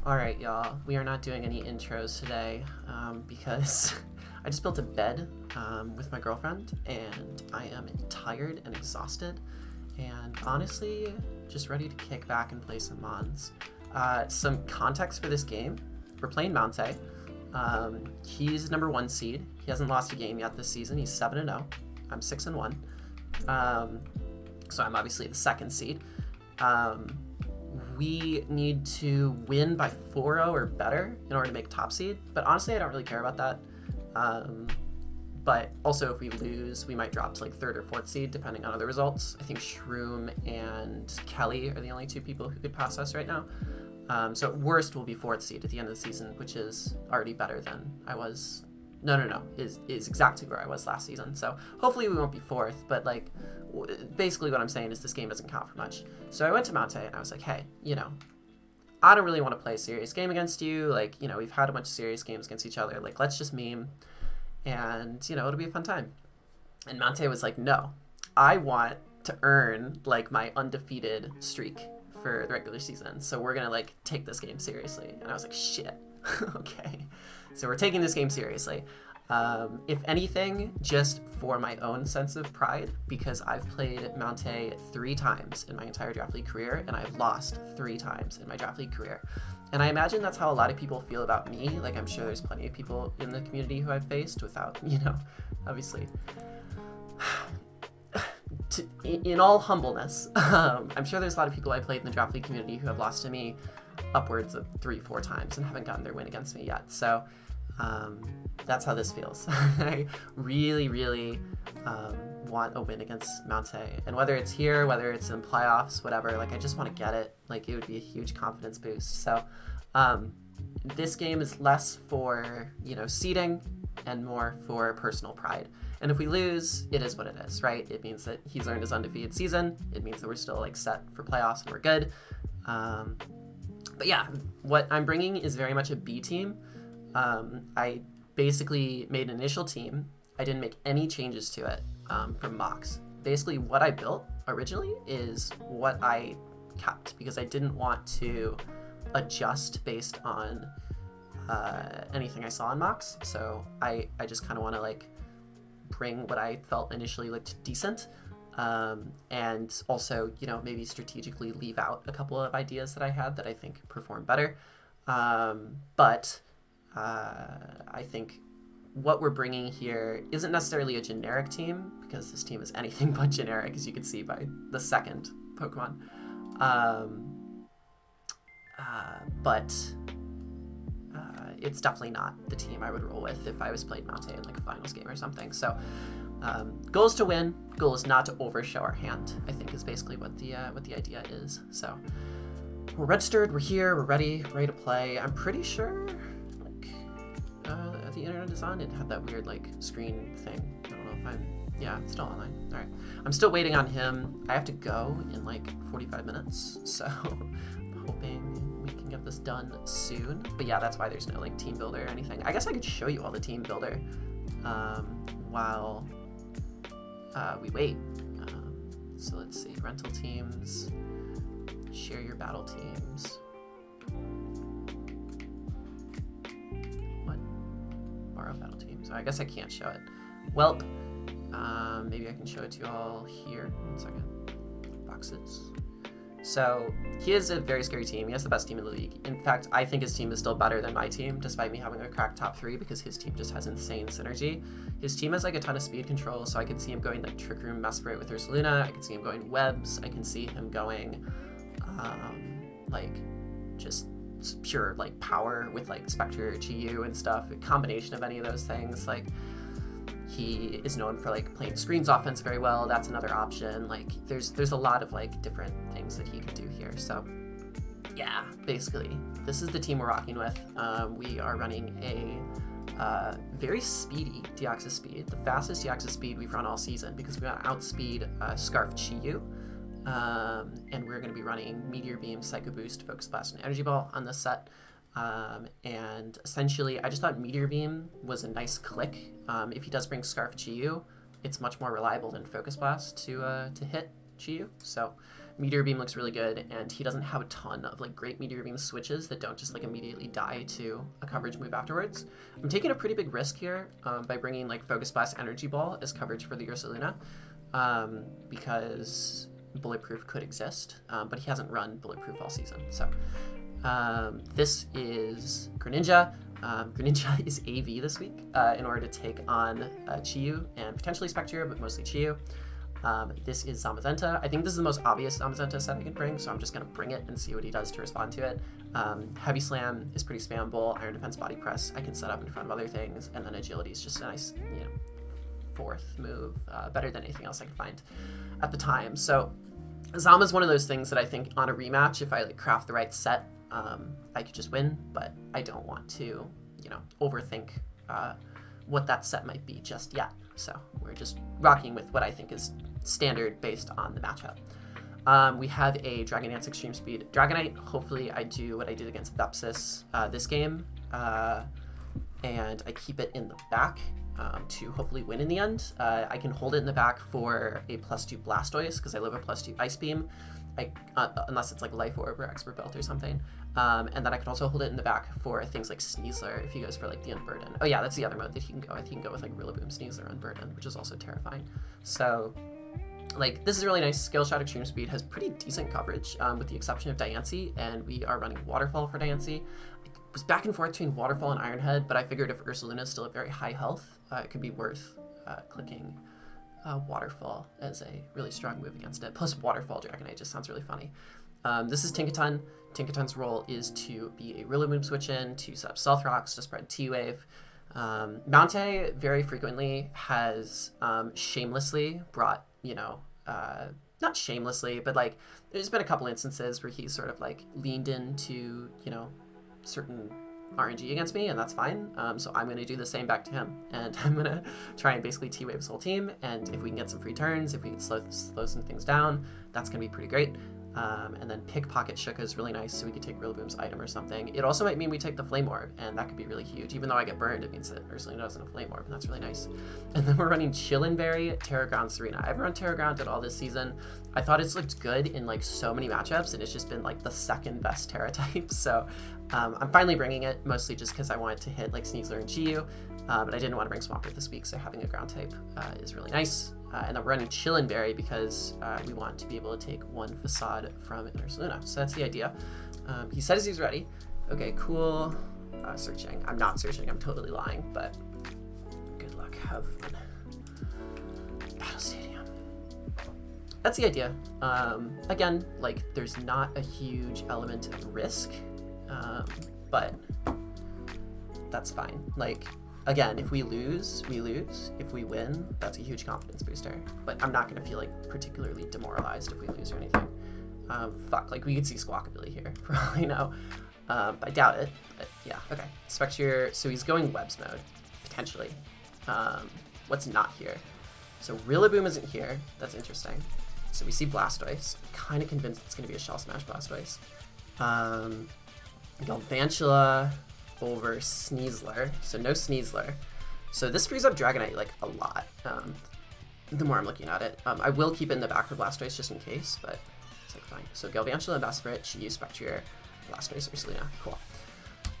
Alright, y'all, we are not doing any intros today because I just built a bed with my girlfriend and I am tired and exhausted and honestly just ready to kick back and play some Mons. Some context for this game: we're playing Mountaih. He's number 1 seed. He hasn't lost a game yet this season. He's 7-0. I'm 6-1. So I'm obviously the 2nd seed. We need to win by 4-0 or better in order to make top seed, but honestly I don't really care about that. But also if we lose, we might drop to like 3rd or 4th seed depending on other results. I think Shroom and Kelly are the only 2 people who could pass us right now. So at worst we'll be 4th seed at the end of the season, which is already better than I was. No, is exactly where I was last season. So hopefully we won't be 4th, but like basically what I'm saying is this game doesn't count for much. So I went to Mountaih and I was like, hey, I don't really want to play a serious game against you. Like, we've had a bunch of serious games against each other. Like, let's just meme and, it'll be a fun time. And Mountaih was like, no, I want to earn like my undefeated streak for the regular season. So we're going to like take this game seriously. And I was like, shit. Okay. So we're taking this game seriously. If anything, just for my own sense of pride, because I've played Mountaih 3 times in my entire Draft League career, and I've lost 3 times in my Draft League career. And I imagine that's how a lot of people feel about me. Like, I'm sure there's plenty of people in the community who I've faced without, obviously. In all humbleness, I'm sure there's a lot of people I played in the Draft League community who have lost to me upwards of 3-4 times and haven't gotten their win against me yet. So that's how this feels. I really want a win against Mountaih, and whether it's here, whether it's in playoffs, whatever, like I just want to get it. Like it would be a huge confidence boost. So this game is less for seeding and more for personal pride. And if we lose, it is what it is, right? It means that he's earned his undefeated season. It means that we're still like set for playoffs and we're good. But yeah, what I'm bringing is very much a B team. I basically made an initial team. I didn't make any changes to it from mocks. Basically, what I built originally is what I kept because I didn't want to adjust based on anything I saw in mocks. So I just kind of want to like bring what I felt initially looked decent. And also, maybe strategically leave out a couple of ideas that I had that I think perform better. But I think what we're bringing here isn't necessarily a generic team, because this team is anything but generic, as you can see by the 2nd Pokemon. But it's definitely not the team I would roll with if I was playing Mountaih in like a finals game or something. So goal is to win. Goal is not to overshow our hand, I think is basically what the idea is. So we're registered, we're here, we're ready to play. I'm pretty sure the internet is on. It had that weird like screen thing. I don't know if yeah, it's still online. All right, I'm still waiting on him. I have to go in like 45 minutes, so I'm hoping we can get this done soon. But yeah, that's why there's no like team builder or anything. I guess I could show you all the team builder while we wait. So let's see, rental teams, share your battle teams. Borrow battle teams. I guess I can't show it. Welp. Maybe I can show it to you all here. 1 second. Boxes. So he is a very scary team. He has the best team in the league. In fact, I think his team is still better than my team, despite me having a cracked top 3, because his team just has insane synergy. His team has like a ton of speed control, so I could see him going like Trick Room Mesprit with Ursaluna. I could see him going Webs. I can see him going like just pure like power with like SPECTRIER, GU and stuff. A combination of any of those things. Like he is known for like playing screens offense very well. That's another option. Like there's a lot of like different things that he can do here. So yeah, basically this is the team we're rocking with. We are running a very speedy Deoxys speed, the fastest Deoxys speed we've run all season, because we got outspeed Scarf Chi-Yu. And we're going to be running Meteor Beam, Psycho Boost, Focus Blast, and Energy Ball on this set. And essentially, I just thought Meteor Beam was a nice click. If he does bring Scarf Chi-Yu, it's much more reliable than Focus Blast to hit Chi-Yu. So Meteor Beam looks really good, and he doesn't have a ton of like great Meteor Beam switches that don't just like immediately die to a coverage move afterwards. I'm taking a pretty big risk here by bringing like Focus Blast Energy Ball as coverage for the Ursaluna, because Bulletproof could exist, but he hasn't run Bulletproof all season. So this is Greninja. Greninja is AV this week in order to take on Chi-Yu and potentially SPECTRIER, but mostly Chi-Yu. This is Zamazenta. I think this is the most obvious Zamazenta set I can bring, so I'm just going to bring it and see what he does to respond to it. Heavy Slam is pretty spammable. Iron Defense, Body Press I can set up in front of other things, and then Agility is just a nice, fourth move, better than anything else I can find at the time. So Zama's one of those things that I think on a rematch, if I like craft the right set, I could just win, but I don't want to, overthink what that set might be just yet. So we're just rocking with what I think is standard based on the matchup. We have a Dragon Dance Extreme Speed Dragonite. Hopefully I do what I did against Vepsis this game, and I keep it in the back to hopefully win in the end. I can hold it in the back for a +2 Blastoise because I live a +2 Ice Beam, unless it's like Life Orb or Expert Belt or something. And then I can also hold it in the back for things like Sneasler if he goes for like the Unburden. Oh yeah, that's the other mode that he can go with. He can go with like Rillaboom, Sneasler, Unburden, which is also terrifying. So like this is really nice. Skill Shot Extreme Speed has pretty decent coverage with the exception of Diancie, and we are running Waterfall for Diancie. I was back and forth between Waterfall and Iron Head, but I figured if Ursaluna is still at very high health, it could be worth clicking Waterfall as a really strong move against it. Plus Waterfall Dragonite just sounds really funny. This is Tinkaton. Tinkaton's role is to be a Rillaboom switch-in, to set up Stealth Rocks, to spread T-Wave. Mountaih very frequently has shamelessly brought, not shamelessly, but like there's been a couple instances where he's sort of like leaned into, certain RNG against me, and that's fine. So I'm going to do the same back to him, and I'm going to try and basically T-Wave his whole team, and if we can get some free turns, if we can slow some things down, that's going to be pretty great. And then Pickpocket Shuka is really nice, so we could take Rillaboom's item or something. It also might mean we take the Flame Orb, and that could be really huge. Even though I get burned, it means that Ursaluna doesn't have Flame Orb, and that's really nice. And then we're running Chillinberry, Terra Ground, Serena. I've run Terra Ground at all this season. I thought it's looked good in like so many matchups, and it's just been like the second best Terra type. So I'm finally bringing it, mostly just because I wanted to hit like Sneasler and Chi-Yu, but I didn't want to bring Swampert this week, so having a ground type is really nice. And then we're running Chillinberry because we want to be able to take one Facade from Ursaluna. So that's the idea. He says he's ready. Okay, cool. Searching. I'm not searching. I'm totally lying, but good luck. Have fun. Battle Stadium. That's the idea. Again, like there's not a huge element of risk, but that's fine. Like, again, if we lose, we lose. If we win, that's a huge confidence booster. But I'm not going to feel like particularly demoralized if we lose or anything. Like we could see Squawkabilly here for all I know. I doubt it, but yeah, okay. SPECTRIER, so he's going Webs mode, potentially. What's not here? So Rillaboom isn't here. That's interesting. So we see Blastoise. Kind of convinced it's going to be a Shell Smash Blastoise. Galvantula over Sneasler, so no Sneasler. So this frees up Dragonite like a lot, the more I'm looking at it. I will keep it in the back for Blastoise just in case, but it's like fine. So Galvantula, Besprit, Chi-Yu, SPECTRIER, Blastoise, Ursaluna, cool.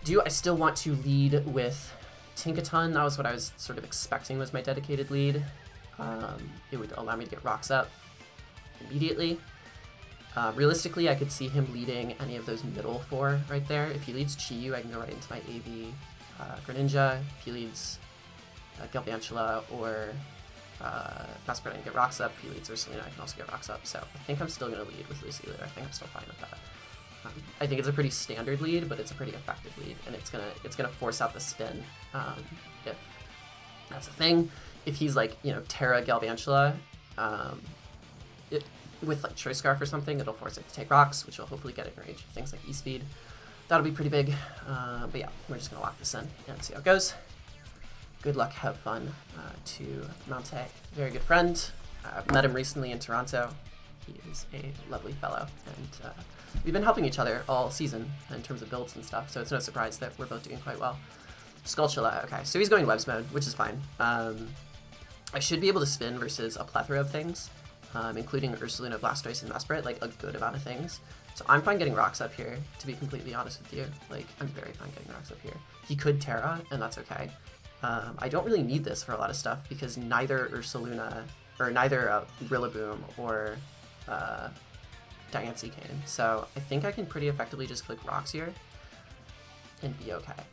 Do I still want to lead with Tinkaton? That was what I was sort of expecting was my dedicated lead. It would allow me to get rocks up immediately. Realistically, I could see him leading any of those middle four right there. If he leads Chi-Yu, I can go right into my AV Greninja. If he leads Galvantula or Besprit, I can get rocks up. If he leads Ursaluna, I can also get rocks up. So I think I'm still going to lead with Lucille. I think I'm still fine with that. I think it's a pretty standard lead, but it's a pretty effective lead, and it's gonna force out the spin if that's a thing. If he's like Terra Galvantula, with like Choice Scarf or something, it'll force it to take rocks, which will hopefully get it in range of things like E-Speed. That'll be pretty big, but yeah, we're just gonna lock this in and see how it goes. Good luck, have fun to Mountaih, very good friend. Met him recently in Toronto. He is a lovely fellow, and we've been helping each other all season in terms of builds and stuff, so it's no surprise that we're both doing quite well. Skulltula, okay, so he's going Webs mode, which is fine. I should be able to spin versus a plethora of things. including Ursaluna, Blastoise, and Mesprit, like a good amount of things. So I'm fine getting rocks up here, to be completely honest with you. Like, I'm very fine getting rocks up here. He could Terra, and that's okay. I don't really need this for a lot of stuff, because neither Ursaluna, or neither Rillaboom or Diancie came. So I think I can pretty effectively just click rocks here and be okay.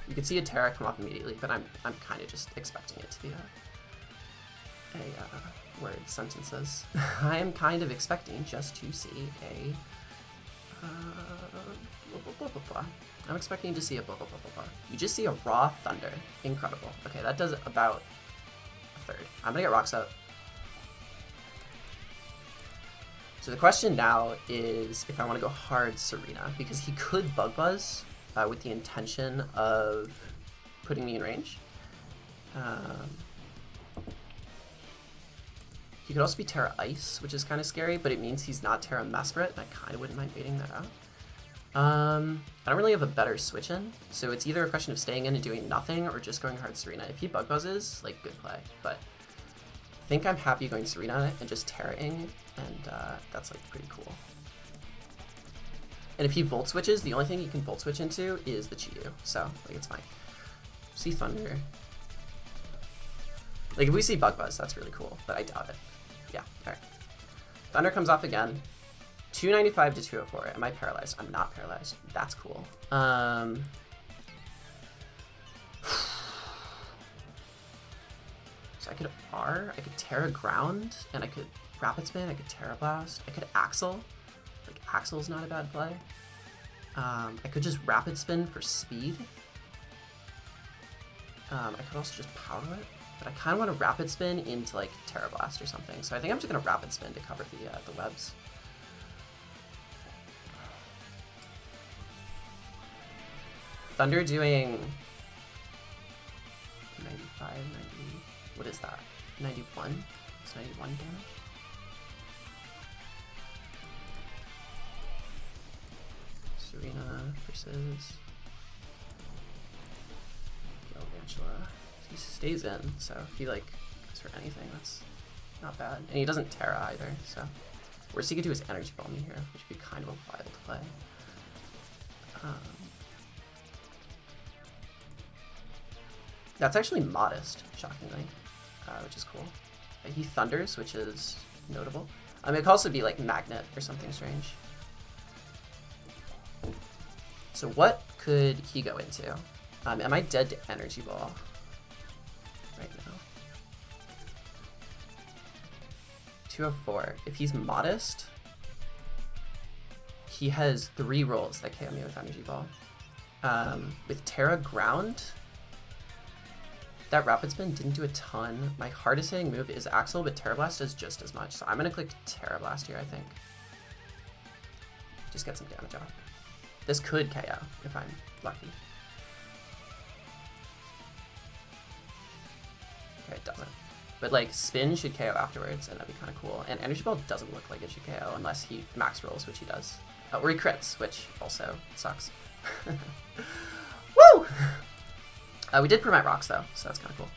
You can see a Terra come off immediately, but I'm kind of just expecting it to be a word sentences. I am kind of expecting just to see a I'm expecting to see a You just see a raw thunder. Incredible. Okay, that does about a third. I'm gonna get rocks up. So the question now is if I want to go hard Serena, because he could Bug Buzz with the intention of putting me in range. He could also be Terra Ice, which is kind of scary, but it means he's not Terra Mesprit, and I kind of wouldn't mind waiting that out. I don't really have a better switch in, so it's either a question of staying in and doing nothing or just going hard Serena. If he Bug Buzzes, like, good play, but I think I'm happy going Serena and just Terra-ing, and that's like pretty cool. And if he Volt Switches, the only thing he can Volt Switch into is the Chi-Yu, so like it's fine. See Thunder. Like if we see Bug Buzz, that's really cool, but I doubt it. Yeah, alright. Thunder comes off again. 295 to 204. Am I paralyzed? I'm not paralyzed. That's cool. So I could R, I could Terra Ground, and I could Rapid Spin, I could Terra Blast, I could Axel. Like, Axel's not a bad play. I could just Rapid Spin for speed. I could also just Power Whip, but I kind of want to Rapid Spin into, like, Terra Blast or something. So I think I'm just going to Rapid Spin to cover the webs. Thunder doing 95, 90, what is that? 91? It's 91 damage? Serena versus Galvantula. He stays in, so if he like goes for anything, that's not bad. And he doesn't Terra either, so. Worst he could do is Energy Ball me here, which would be kind of a wild play. That's actually modest, shockingly, which is cool. He Thunders, which is notable. It could also be like Magnet or something strange. So what could he go into? Am I dead to Energy Ball right now? 204. If he's modest, he has 3 rolls that KO me with Energy Ball. With Terra Ground, that Rapid Spin didn't do a ton. My hardest hitting move is Axel, but Terra Blast does just as much. So I'm going to click Terra Blast here, I think. Just get some damage off. This could KO if I'm lucky. Okay, it doesn't. But like Spin should KO afterwards, and that'd be kind of cool. And Energy Ball doesn't look like it should KO unless he max rolls, which he does. Or he crits, which also sucks. Woo! We did prevent rocks though, so that's kind of cool.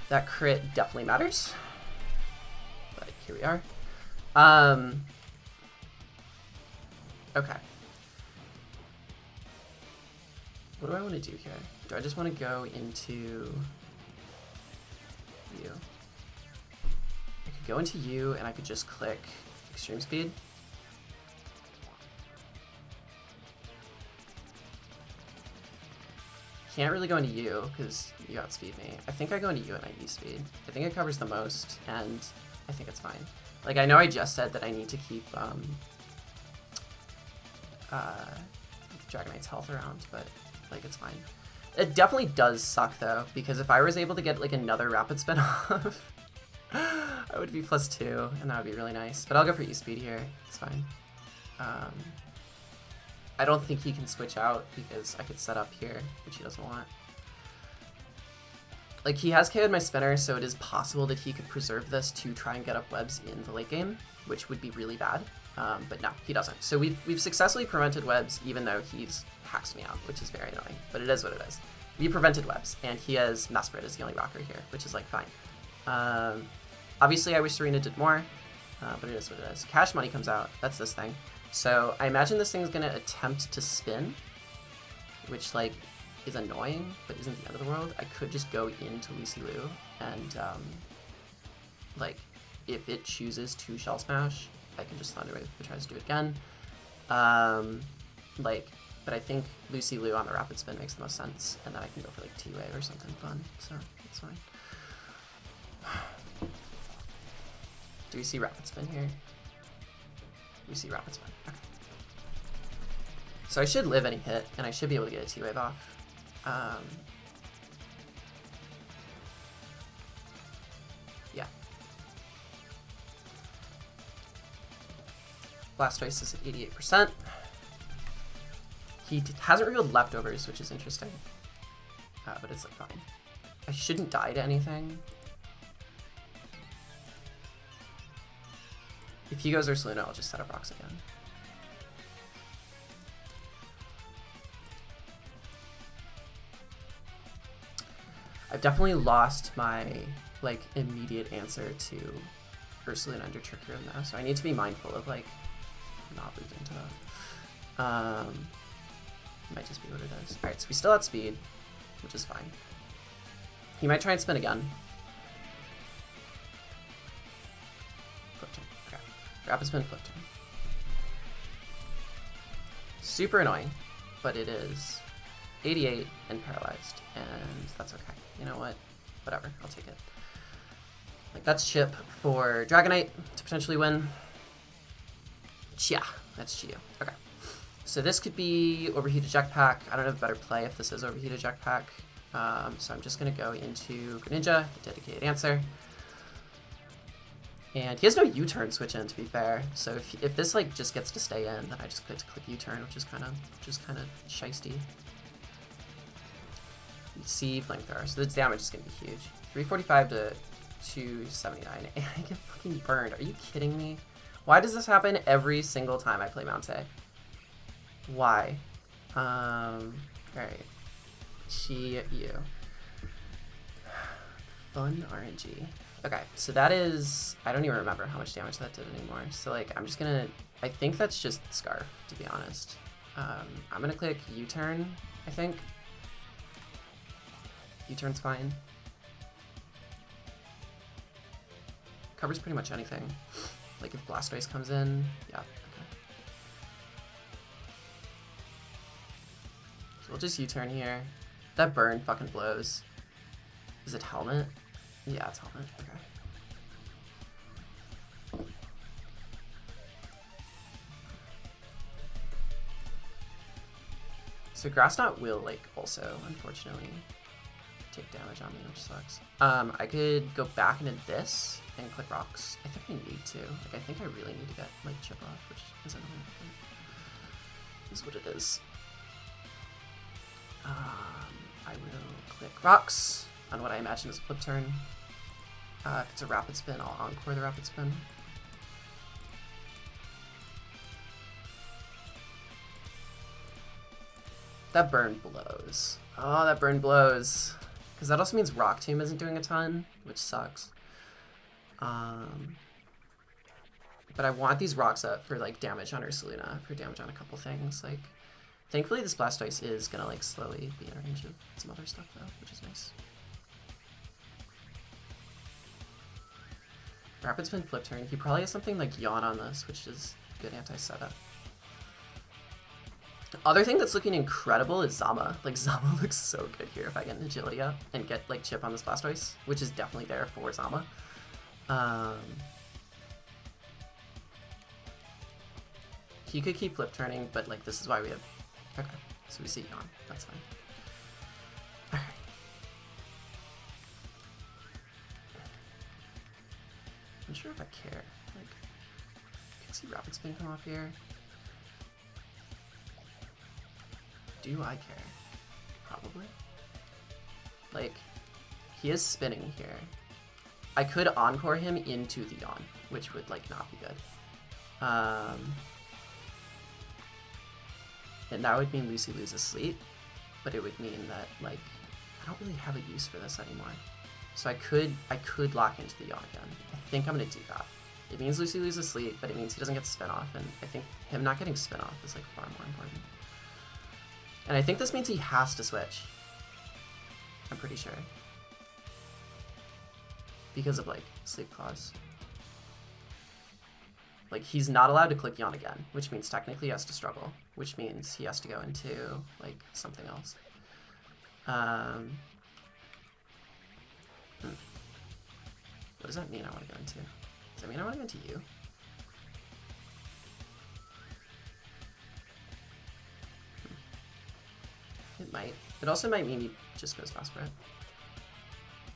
That crit definitely matters. But here we are. Okay. What do I want to do here? Do I just want to go into you? I could go into you and I could just click Extreme Speed. Can't really go into you because you outspeed me. I think I go into you and I E-speed. I think it covers the most, and I think it's fine. Like, I know I just said that I need to keep Dragonite's health around, but like it's fine. It definitely does suck though, because if I was able to get like another Rapid Spin off, I would be +2, and that would be really nice. But I'll go for E-speed here. It's fine. I don't think he can switch out because I could set up here, which he doesn't want. Like, he has KO'd my spinner, so it is possible that he could preserve this to try and get up webs in the late game, which would be really bad. But no, he doesn't. So we've successfully prevented webs, even though he's hacks me out, which is very annoying. But it is what it is. we prevented webs, and he has Mesprit as the only rocker here, which is like fine. Obviously, I wish Serena did more, but it is what it is. Cash Money comes out. That's this thing. So I imagine this thing is gonna attempt to spin, which like is annoying, but isn't the end of the world. I could just go into Lucy Liu and like if it chooses to Shell Smash, I can just Thunder Wave if it tries to do it again. But I think Lucy Liu on the Rapid Spin makes the most sense, and then I can go for like T-Wave or something fun, so that's fine. Do we see Rapid Spin here? We see Rapid Spin. Okay. So I should live any hit, and I should be able to get a T-Wave off. Yeah. Blastoise is at 88%. He hasn't revealed Leftovers, which is interesting. But it's like fine. I shouldn't die to anything. If he goes Ursaluna, I'll just set up rocks again. I've definitely lost my like immediate answer to Ursaluna under Trick Room now, so I need to be mindful of like not losing to that. Might just be what it is. Alright, so we still have speed, which is fine. He might try and spin again. Flip turn. Okay. Rapid Spin, flip turn. Super annoying, but it is 88 and paralyzed, and that's okay. You know what? Whatever, I'll take it. Like, that's chip for Dragonite to potentially win. Chia. That's Chia. Okay. So this could be Overheated Jetpack. I don't have a better play if this is Overheated Jetpack. So I'm just going to go into Greninja, the dedicated answer. And he has no U-turn switch in, to be fair. So if this like just gets to stay in, then I just get to click U-turn, which is kind of shiesty. You see Flamethrower, so the damage is going to be huge. 345 to 279, and I get fucking burned. Are you kidding me? Why does this happen every single time I play Mountaih? Why? Alright. Chi U. Fun RNG. Okay, so that is... I don't even remember how much damage that did anymore. So, like, I'm just gonna... I think that's just Scarf, to be honest. I'm gonna click U-turn, I think. U-turn's fine. Covers pretty much anything. Like, if Blastoise comes in, yeah. We'll just U-turn here. That burn fucking blows. Is it Helmet? Yeah, it's Helmet. Okay. So Grass Knot will, like, also, unfortunately, take damage on me, which sucks. I could go back into this and click rocks. I think I need to. Like, I think I really need to get, like, chip off, which is annoying. This is what it is. I will click rocks on what I imagine is a flip turn. If it's a rapid spin, I'll encore the rapid spin. That burn blows. Oh, that burn blows. Because that also means Rock Tomb isn't doing a ton, which sucks. But I want these rocks up for like damage on Ursaluna, for damage on a couple things. Like, thankfully this Blastoise is gonna like slowly be in range of some other stuff though, which is nice. Rapid Spin, flip turn. He probably has something like Yawn on this, which is good anti-setup. Other thing that's looking incredible is Zama. Like, Zama looks so good here if I get an agility up and get like chip on this Blastoise, which is definitely there for Zama. He could keep flip turning, but like this is why we have... Okay, so we see Yawn. That's fine. Alright. I'm not sure if I care. Like, I can see Rapid Spin come off here. Do I care? Probably. Like, he is spinning here. I could encore him into the Yawn, which would like not be good. And that would mean Lucy loses sleep, but it would mean that like don't really have a use for this anymore. So I could lock into the yaw again. I think I'm gonna do that. It means Lucy loses sleep, but it means he doesn't get to spin off, and I think him not getting spin off is like far more important. And I think this means he has to switch. I'm pretty sure. Because of like sleep clause. Like he's not allowed to click yawn again, which means technically he has to struggle, which means he has to go into like something else. What does that mean I want to go into? Does that mean I want to go into you? It might. It also might mean he just goes desperate.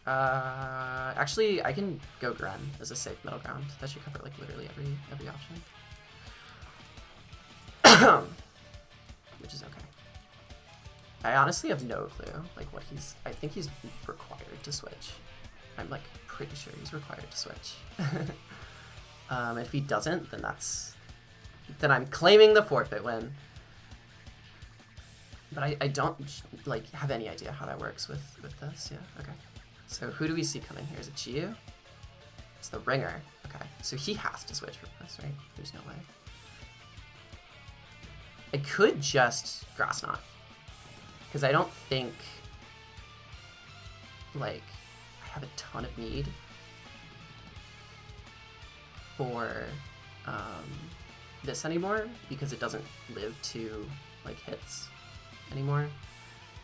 Actually, I can go Gren as a safe middle ground. That should cover like literally every option. Which is okay. I honestly have no clue like what he's. I think he's required to switch. I'm like pretty sure he's required to switch. If he doesn't, then I'm claiming the forfeit win. But I don't like have any idea how that works with this. Yeah, okay. So who do we see coming here? Is it Chiyu? It's the ringer. Okay, so he has to switch for this, right? There's no way. I could just Grass Knot. Because I don't think like I have a ton of need for this anymore because it doesn't live to like hits anymore.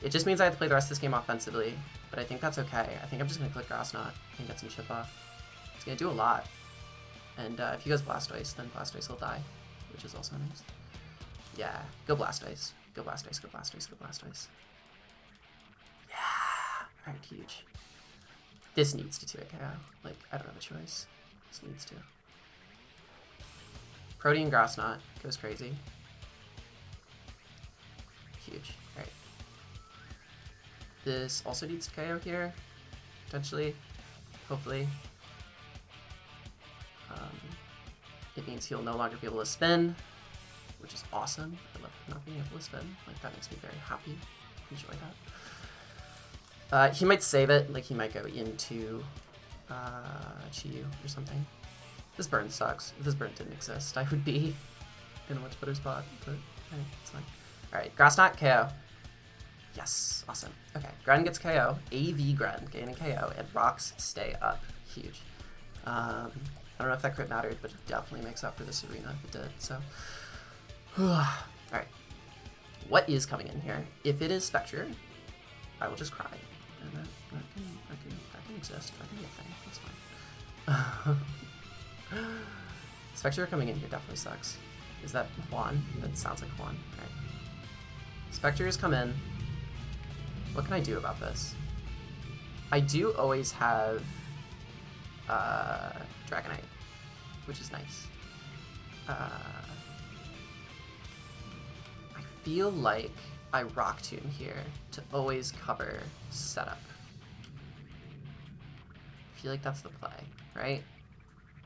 It just means I have to play the rest of this game offensively, but I think that's okay. I think I'm just going to click Grass Knot and get some chip off. It's going to do a lot. And if he goes Blastoise, then Blastoise will die, which is also nice. Yeah, go Blastoise. Go Blastoise, go Blastoise, go Blastoise. Yeah! Alright, huge. This needs to 2-hit KO. Like, I don't have a choice. This needs to. Protean Grass Knot goes crazy. Huge. Alright. This also needs to KO here, potentially, hopefully. It means he'll no longer be able to spin, which is awesome. I love not being able to spin. Like, that makes me very happy. Enjoy that. He might save it, like he might go into Chiyu or something. This burn sucks. If this burn didn't exist, I would be in a much better spot, but hey, it's fine. Alright, Grass Knot KO. Yes, awesome. Okay, Gren gets KO, AV Gren gaining KO, and rocks stay up. Huge. I don't know if that crit mattered, but it definitely makes up for this arena if it did, so. Alright. What is coming in here? If it is SPECTRIER, I will just cry. And that can exist. That can be a thing. That's fine. SPECTRIER coming in here definitely sucks. Is that Juan? That sounds like Juan. Alright. SPECTRIER's come in. What can I do about this? I do always have Dragonite, which is nice. I feel like I Rock Tomb here to always cover setup. I feel like that's the play, right?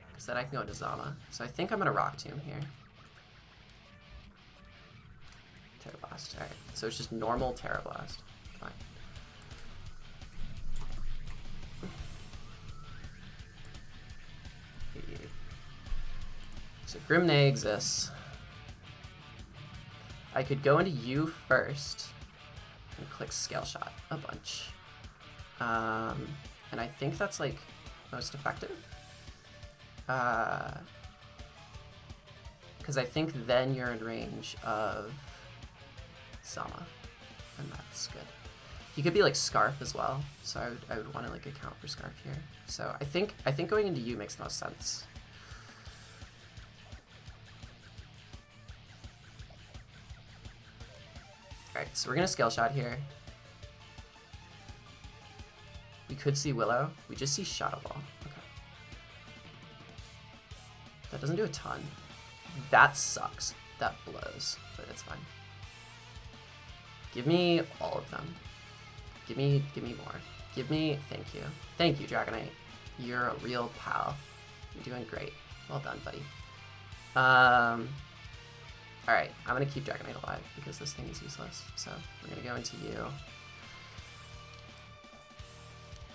Because then I can go into Zama. So I think I'm going to Rock Tomb here. Terra Blast. Alright, so it's just normal Terra Blast. Fine. So Grimnay exists. I could go into you first and click Scale Shot a bunch. And I think that's like most effective. Because I think then you're in range of Sama, and that's good. He could be like Scarf as well, so I would want to like account for Scarf here. So I think going into you makes the most sense. Alright, so we're gonna Scale Shot here. We could see Willow. We just see Shadow Ball. Okay. That doesn't do a ton. That sucks. That blows, but it's fine. Give me all of them. Give me more. Give me, thank you. Thank you, Dragonite. You're a real pal. You're doing great. Well done, buddy. Alright, I'm gonna keep Dragonite alive because this thing is useless. So we're gonna go into you.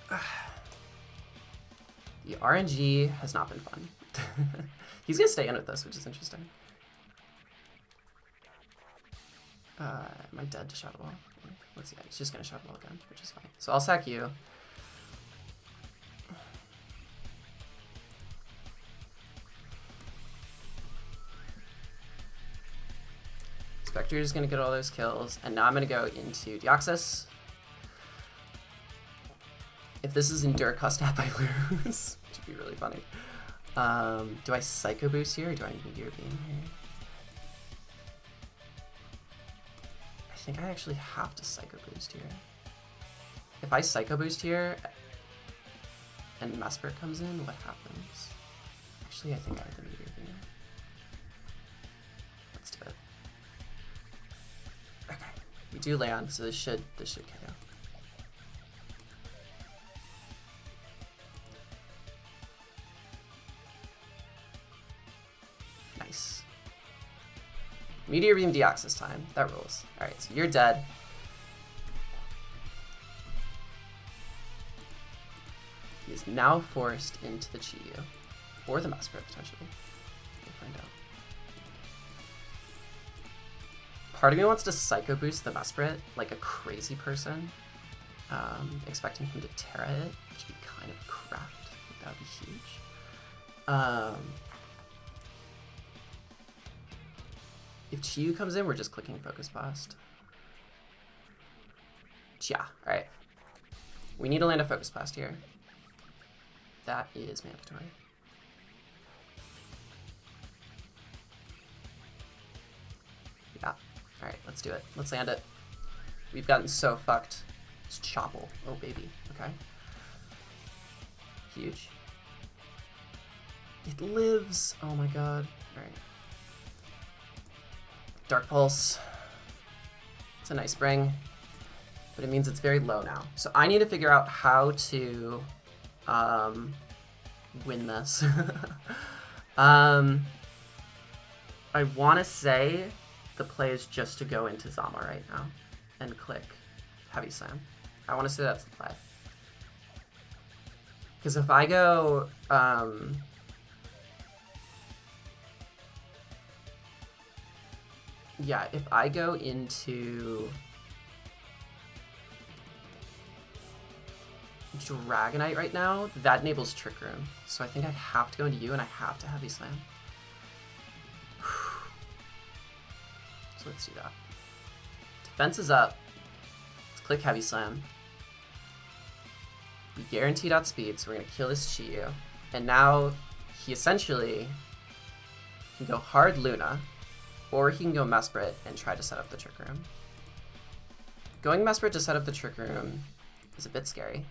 The RNG has not been fun. He's gonna stay in with this, which is interesting. Am I dead to Shadow Ball? Let's see. He's just gonna Shadow Ball again, which is fine. So I'll sack you. SPECTRIER is gonna get all those kills, and now I'm gonna go into Deoxys. If this is Endure Custap, I lose, which would be really funny. Do I Psycho Boost here, or do I Meteor Beam here? I think I actually have to Psycho Boost here. If I Psycho Boost here, and Mesprit comes in, what happens? Actually, I think I have the Meteor Beam. Let's do it. Okay, we do land, so this should KO. Nice. Meteor Beam Deoxys time. That rules. Alright, so you're dead. He is now forced into the Chi-Yu. Or the Mesprit, potentially. We'll find out. Part of me wants to Psycho Boost the Mesprit like a crazy person. Expecting him to Terra it, which would be kind of cracked. That would be huge. If Chi-Yu comes in, we're just clicking Focus Blast. Yeah, alright. We need to land a Focus Blast here. That is mandatory. Yeah, alright, let's do it. Let's land it. We've gotten so fucked. It's Chopple. Oh, baby. Okay. Huge. It lives. Oh my god. Alright. Dark Pulse. It's a nice bring, but it means it's very low now. So I need to figure out how to win this. I want to say the play is just to go into Zama right now and click Heavy Slam. I want to say that's the play. Because if I go... yeah, if I go into Dragonite right now, that enables Trick Room. So I think I have to go into you and I have to Heavy Slam. So let's do that. Defense is up. Let's click Heavy Slam. We guaranteed outspeed, so we're going to kill this Chi-Yu. And now he essentially can go hard Luna, or he can go Mesprit and try to set up the Trick Room. Going Mesprit to set up the Trick Room is a bit scary.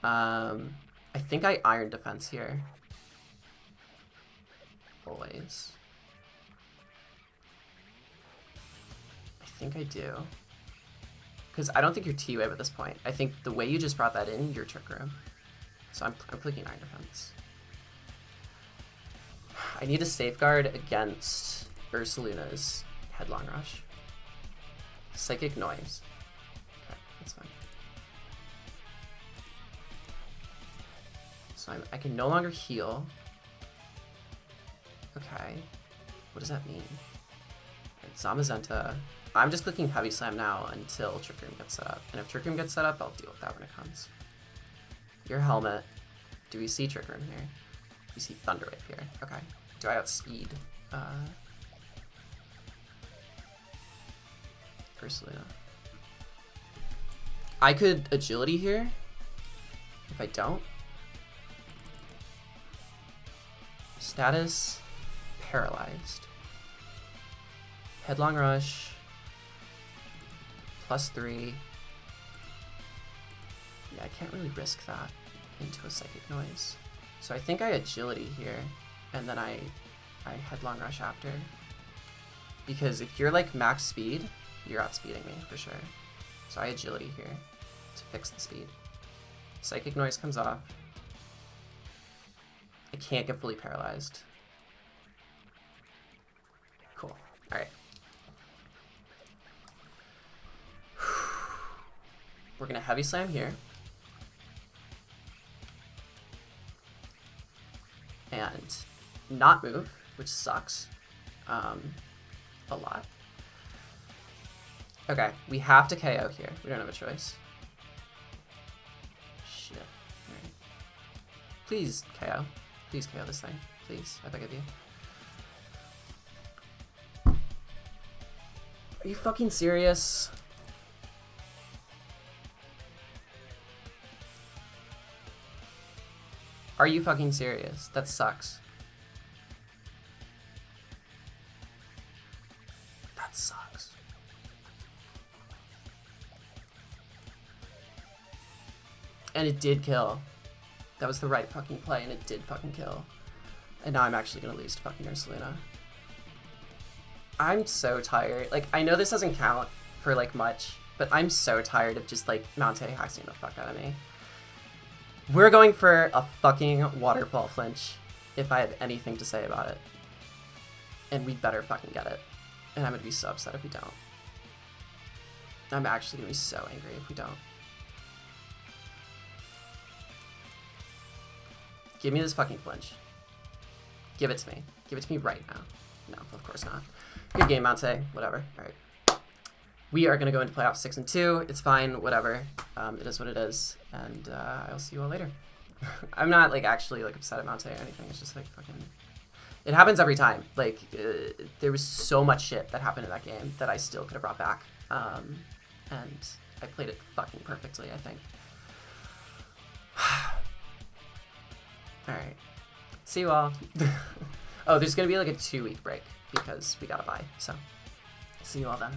I think I Iron Defense here. Always. I think I do. Because I don't think you're T-Wave at this point. I think the way you just brought that in, you're Trick Room. So I'm clicking Iron Defense. I need to safeguard against Ursaluna's Headlong Rush. Psychic Noise. Okay, that's fine. So I can no longer heal. Okay. What does that mean? Right, Zamazenta. I'm just clicking Heavy Slam now until Trick Room gets set up. And if Trick Room gets set up, I'll deal with that when it comes. Your Helmet. Do we see Trick Room here? We see Thunder Wave here. Okay. Do I outspeed? Ursaluna. I could Agility here. If I don't. Status. Paralyzed. Headlong Rush. +3. Yeah, I can't really risk that into a Psychic Noise. So I think I Agility here, and then I Headlong Rush after. Because if you're like max speed, you're outspeeding me for sure. So I Agility here to fix the speed. Psychic Noise comes off. I can't get fully paralyzed. Cool. Alright. We're gonna Heavy Slam here. and not move, which sucks a lot. Okay, we have to KO here. We don't have a choice. Shit. Alright. Please KO. Please KO this thing. Please, I beg of you. Are you fucking serious? Are you fucking serious? That sucks. That sucks. And it did kill. That was the right fucking play, and it did fucking kill. And now I'm actually gonna lose to fucking Ursaluna. I'm so tired. Like, I know this doesn't count for, like, much, but I'm so tired of just, like, Mountaih hacking the fuck out of me. We're going for a fucking waterfall flinch, if I have anything to say about it. And we better fucking get it. And I'm gonna be so upset if we don't. I'm actually gonna be so angry if we don't. Give me this fucking flinch. Give it to me. Give it to me right now. No, of course not. Good game, Mountaih. Whatever. Alright. We are going to go into playoff 6-2. It's fine. Whatever. It is what it is. And I'll see you all later. I'm not, like, actually, like, upset at Mountaih or anything. It's just, like, fucking... It happens every time. Like, there was so much shit that happened in that game that I still could have brought back. And I played it fucking perfectly, I think. Alright. See you all. Oh, there's going to be like a 2-week break because we got to buy. So, see you all then.